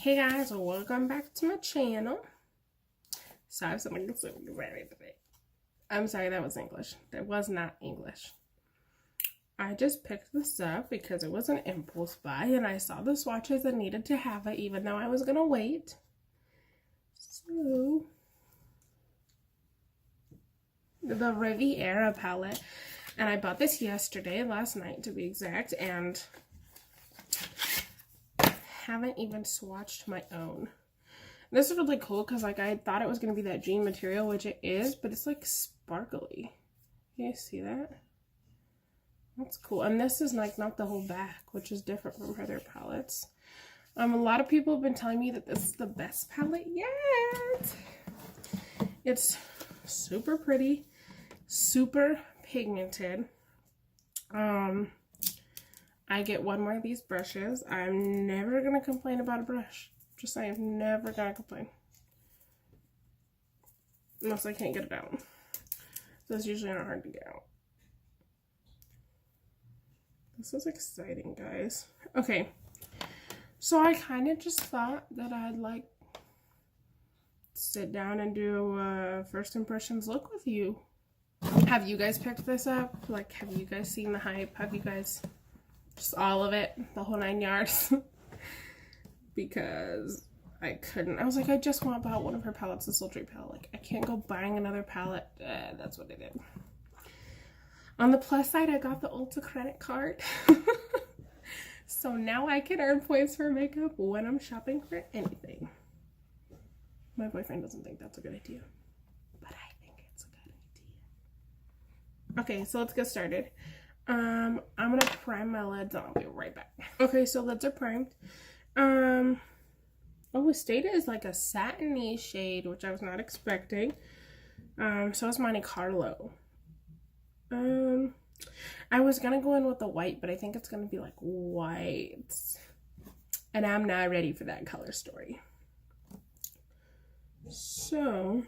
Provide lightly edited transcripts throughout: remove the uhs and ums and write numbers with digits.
Hey guys, welcome back to my channel. Sorry, I'm sorry, that was English. That was not English. I just picked this up because it was an impulse buy and I saw the swatches and needed to have it even though I was gonna wait. So, the Riviera palette, and I bought this last night to be exact, and haven't even swatched my own. This is really cool because like I thought it was going to be that jean material, which it is, but it's like sparkly. You guys see that? That's cool. And this is like not the whole back, which is different from other palettes. A lot of people have been telling me that this is the best palette yet. It's super pretty, super pigmented. I get one more of these brushes. I'm never gonna complain about a brush. Just saying, never gonna complain. Unless I can't get it out. Those usually aren't hard to get out. This is exciting, guys. Okay, so I kind of just thought that I'd like sit down and do a first impressions look with you. Have you guys picked this up? Like, have you guys seen the hype? Have you guys... just all of it, the whole 9 yards. Because I couldn't. I was like, I just want to buy one of her palettes, the sultry palette. Like, I can't go buying another palette. That's what I did. On the plus side, I got the Ulta credit card. So now I can earn points for makeup when I'm shopping for anything. My boyfriend doesn't think that's a good idea. But I think it's a good idea. Okay, so let's get started. I'm gonna prime my lids and I'll be right back. Okay, so lids are primed. Oh, Esteta is like a satiny shade, which I was not expecting. So is Monte Carlo. I was gonna go in with the white, but I think it's gonna be like white. And I'm not ready for that color story. So,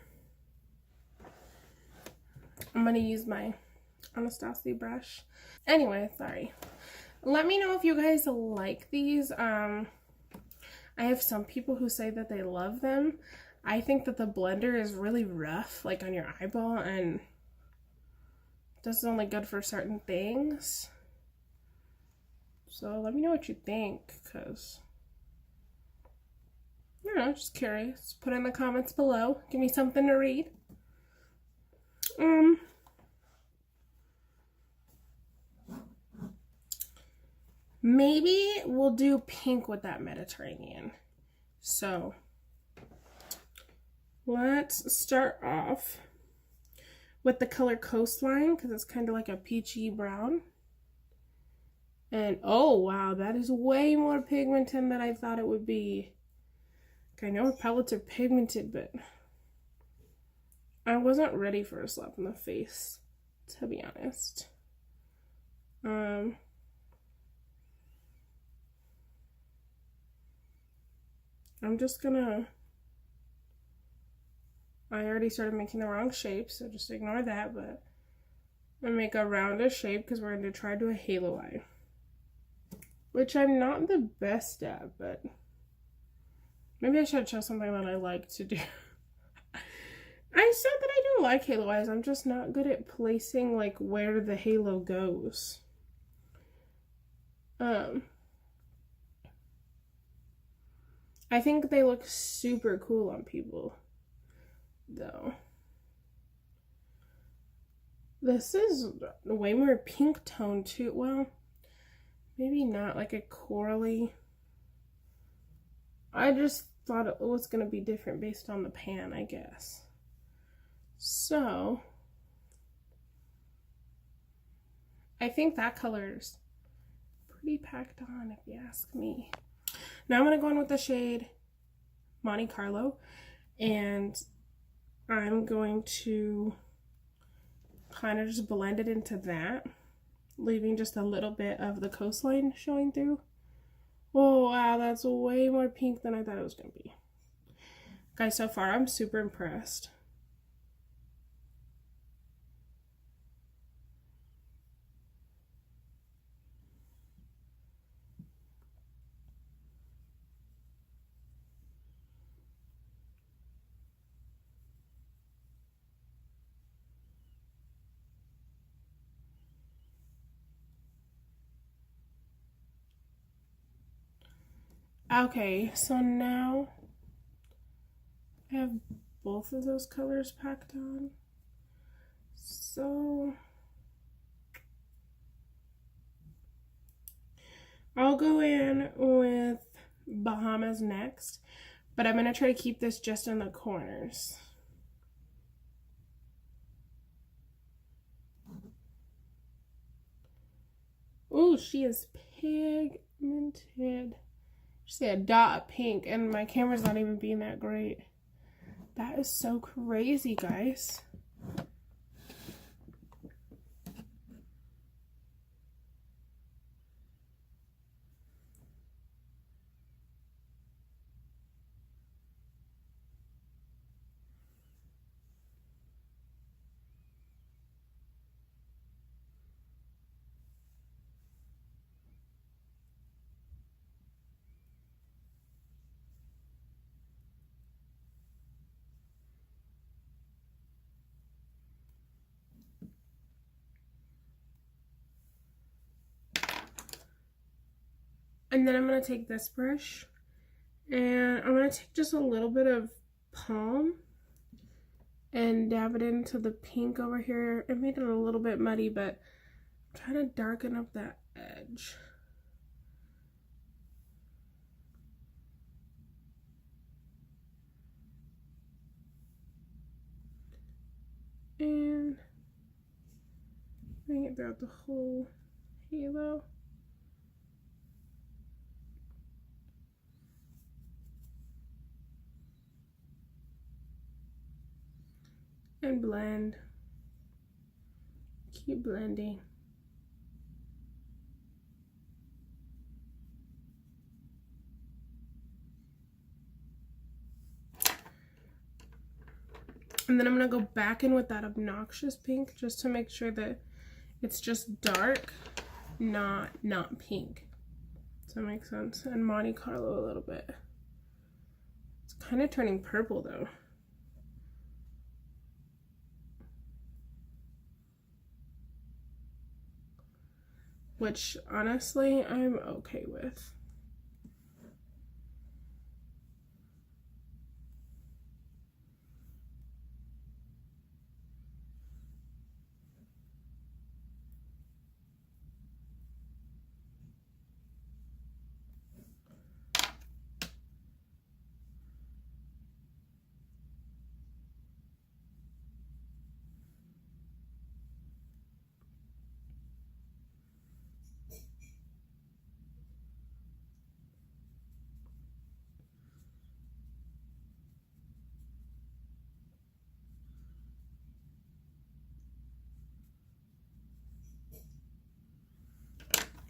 I'm gonna use my Anastasia brush. Anyway, sorry. Let me know if you guys like these. I have some people who say that they love them. I think that the blender is really rough, like on your eyeball, and this is only good for certain things. So let me know what you think, because I don't know, just curious. Put in the comments below. Give me something to read. Maybe we'll do pink with that Mediterranean. So let's start off with the color Coastline because it's kind of like a peachy brown. And oh wow, that is way more pigmented than I thought it would be. I know palettes are pigmented, but I wasn't ready for a slap in the face, to be honest. I'm just gonna, I already started making the wrong shape, so just ignore that, but I'm gonna make a roundish shape because we're gonna try to do a halo eye, which I'm not the best at, but maybe I should show something that I like to do. I said that I do like halo eyes, I'm just not good at placing like where the halo goes. I think they look super cool on people, though. This is way more pink tone, too. Well, maybe not, like a corally. I just thought it was going to be different based on the pan, I guess. So, I think that color's pretty packed on, if you ask me. Now I'm going to go in with the shade Monte Carlo, and I'm going to kind of just blend it into that, leaving just a little bit of the coastline showing through. Oh wow, that's way more pink than I thought it was going to be. Guys, so far I'm super impressed. Okay, so now I have both of those colors packed on. So I'll go in with Bahamas next, but I'm going to try to keep this just in the corners. Ooh, she is pigmented. Just a dot of pink, and my camera's not even being that great. That is so crazy, guys. And then I'm going to take this brush and I'm going to take just a little bit of Palm and dab it into the pink over here. It made it a little bit muddy, but I'm trying to darken up that edge. And bring it throughout the whole halo. And blend. Keep blending. And then I'm going to go back in with that obnoxious pink just to make sure that it's just dark, not pink. Does that make sense? And Monte Carlo a little bit. It's kind of turning purple though. Which honestly I'm okay with.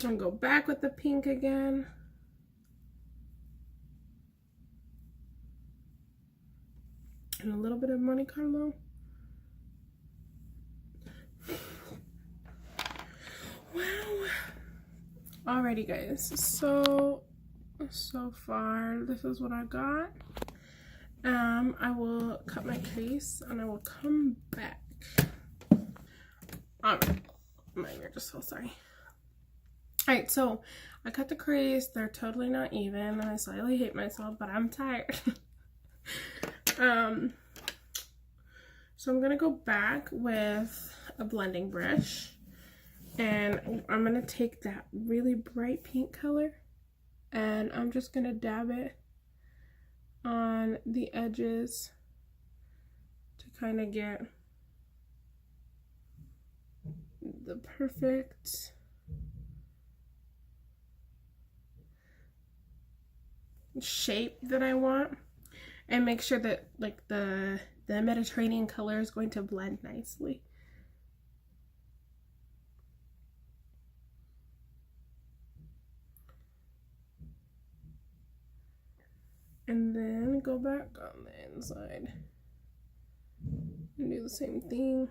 And go back with the pink again. And a little bit of Monte Carlo. Wow. Alrighty guys, so far this is what I got. I will cut my crease and I will come back. Alright, my ear just so sorry. Alright, so I cut the crease. They're totally not even and I slightly hate myself, but I'm tired. So I'm gonna go back with a blending brush and I'm gonna take that really bright pink color and I'm just gonna dab it on the edges to kind of get the perfect shape that I want, and make sure that like the Mediterranean color is going to blend nicely. And then go back on the inside and do the same thing.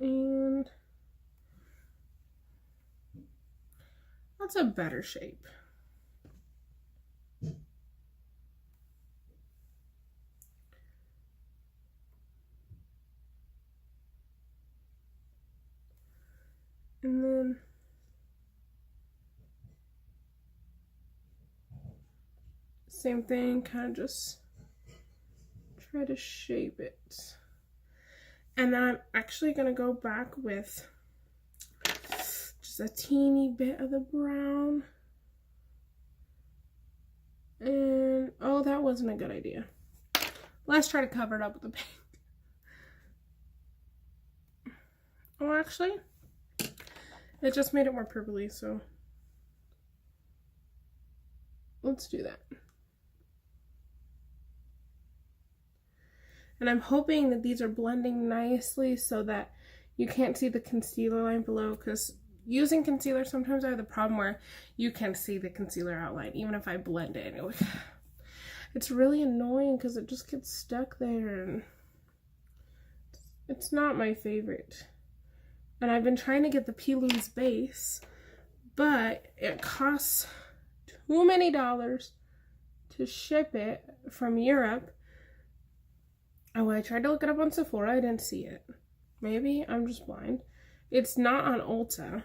And that's a better shape. Same thing, kind of just try to shape it. And then I'm actually going to go back with just a teeny bit of the brown. And, oh, that wasn't a good idea. Let's try to cover it up with the paint. Oh, actually, it just made it more purpley, so let's do that. And I'm hoping that these are blending nicely so that you can't see the concealer line below, because using concealer, sometimes I have the problem where you can see the concealer outline, even if I blend it. It's really annoying because it just gets stuck there, and it's not my favorite. And I've been trying to get the P. Louise base, but it costs too many dollars to ship it from Europe. Oh, I tried to look it up on Sephora. I didn't see it. Maybe I'm just blind. It's not on Ulta.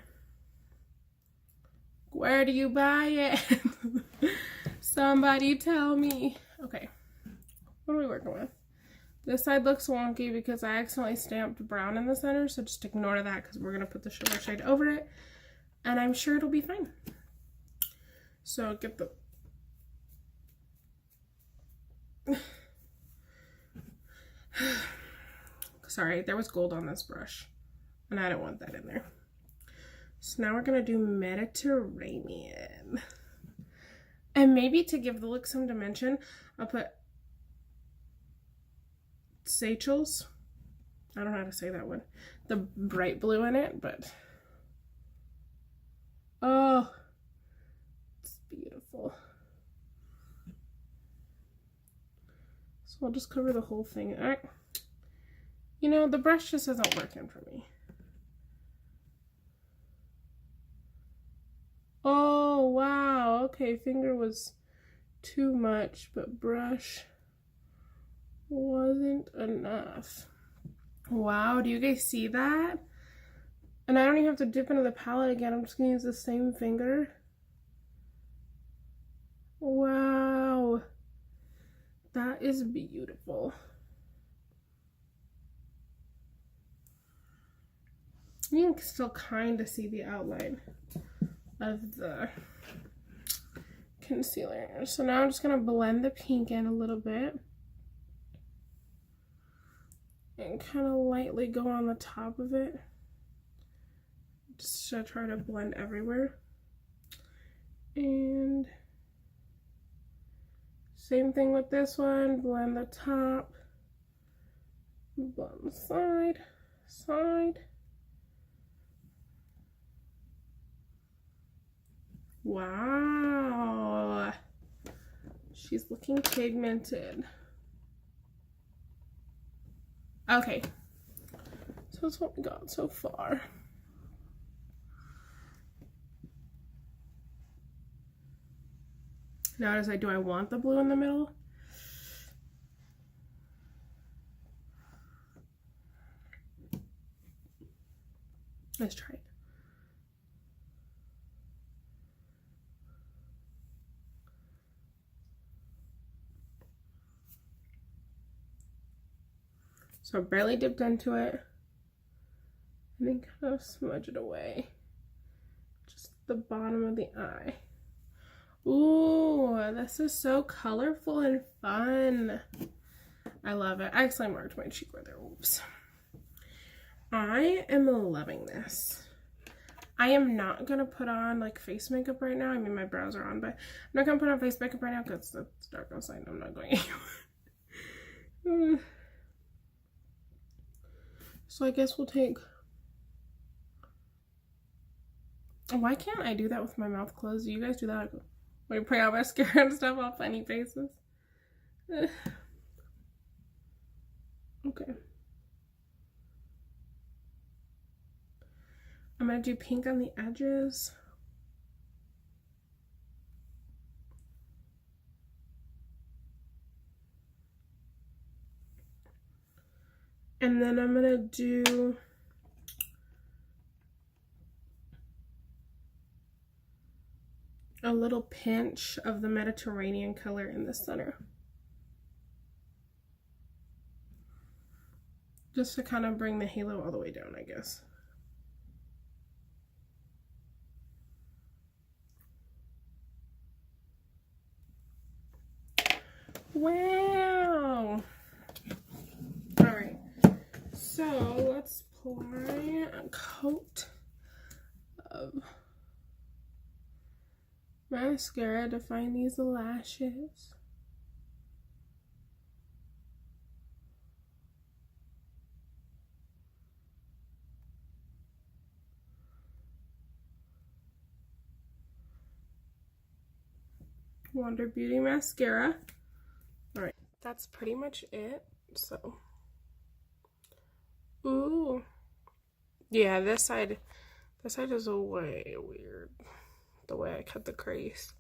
Where do you buy it? Somebody tell me. Okay, what are we working with? This side looks wonky because I accidentally stamped brown in the center, so just ignore that because we're going to put the sugar shade over it, and I'm sure it'll be fine. So get the... Sorry, there was gold on this brush, and I don't want that in there. So now we're going to do Mediterranean. And maybe to give the look some dimension, I'll put Seychelles. I don't know how to say that one. The bright blue in it, but oh, it's beautiful. So I'll just cover the whole thing. You know, the brush just isn't working for me. Oh, wow. Okay, finger was too much, but brush wasn't enough. Wow, do you guys see that? And I don't even have to dip into the palette again. I'm just gonna use the same finger. Wow, that is beautiful. You can still kind of see the outline of the concealer. So now I'm just gonna blend the pink in a little bit and kind of lightly go on the top of it, just to try to blend everywhere. And same thing with this one, blend the top, blend the side. Wow, she's looking pigmented. Okay, so that's what we got so far. Now I decide, do I want the blue in the middle? Let's try it. So I barely dipped into it, and then kind of smudge it away. Just the bottom of the eye. Ooh, this is so colorful and fun. I love it. I accidentally marked my cheek right there. Oops. I am loving this. I am not going to put on like face makeup right now. I mean, my brows are on, but I'm not going to put on face makeup right now because it's dark outside and I'm not going anywhere. So I guess we'll take... Why can't I do that with my mouth closed? Do you guys do that? When you put out mascara and stuff off funny faces? Okay. I'm going to do pink on the edges. And then I'm gonna do a little pinch of the Mediterranean color in the center. Just to kind of bring the halo all the way down, I guess. Wow! Alright, so let's apply a coat of mascara to find these lashes. Wonder Beauty mascara. Alright, that's pretty much it. So, ooh. Yeah, this side is way weird. The way I cut the crease.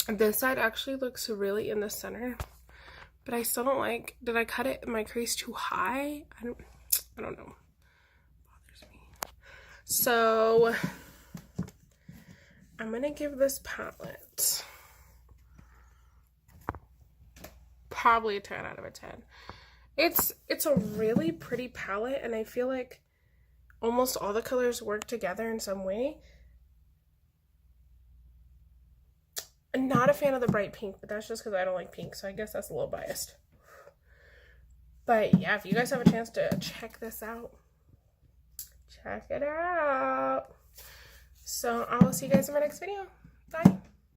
This side actually looks really in the center. But I still don't like, did I cut it, my crease too high? I don't know. It bothers me. So, I'm gonna give this palette probably a 10 out of a 10. It's a really pretty palette, and I feel like almost all the colors work together in some way. I'm not a fan of the bright pink, but that's just because I don't like pink, so I guess that's a little biased. But yeah, if you guys have a chance to check this out, check it out. So I will see you guys in my next video. Bye.